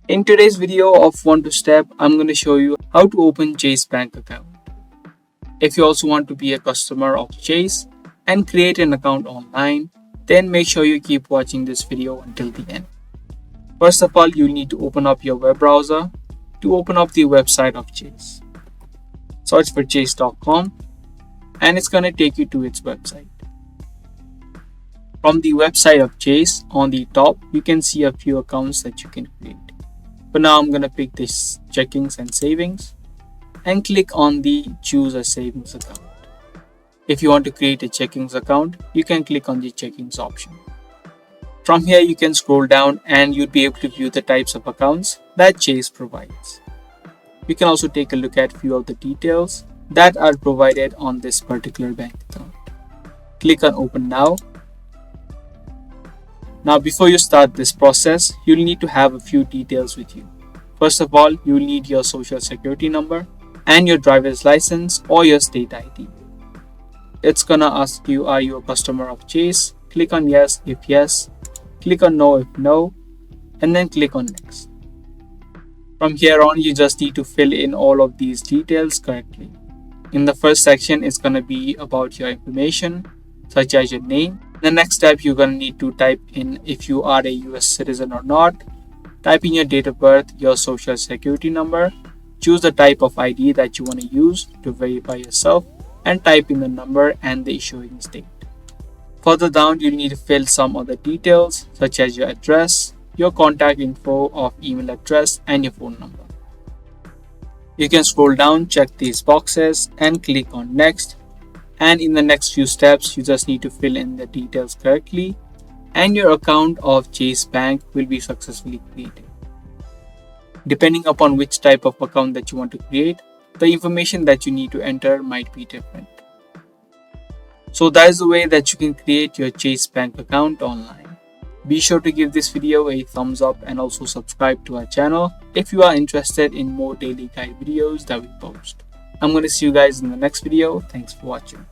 In today's video of 1 to Step, I'm going to show you how to open Chase bank account. If you also want to be a customer of Chase and create an account online, then make sure you keep watching this video until the end. First of all, you'll need to open up your web browser to open up the website of Chase. Search for chase.com and it's going to take you to its website. From the website of Chase, on the top, you can see a few accounts that you can create. But now I'm going to pick this checkings and savings and click on the choose a savings account. If you want to create a checkings account, you can click on the checkings option. From here, you can scroll down and you'll be able to view the types of accounts that Chase provides. You can also take a look at a few of the details that are provided on this particular bank account. Click on open now. Now, before you start this process, you'll need to have a few details with you. First of all, you'll need your social security number and your driver's license or your state ID. It's gonna ask you, are you a customer of Chase? Click on yes if yes, click on no if no, and then click on next. From here on, you just need to fill in all of these details correctly. In the first section, it's gonna be about your information, such as your name. The next step, you're going to need to type in if you are a US citizen or not. Type in your date of birth, your social security number, choose the type of ID that you want to use to verify yourself, and type in the number and the issuing state. Further down, you'll need to fill some other details such as your address, your contact info of email address, and your phone number. You can scroll down, check these boxes, and click on next. And in the next few steps, you just need to fill in the details correctly and your account of Chase Bank will be successfully created. Depending upon which type of account that you want to create, the information that you need to enter might be different. So that is the way that you can create your Chase Bank account online. Be sure to give this video a thumbs up and also subscribe to our channel if you are interested in more daily guide videos that we post. I'm going to see you guys in the next video. Thanks for watching.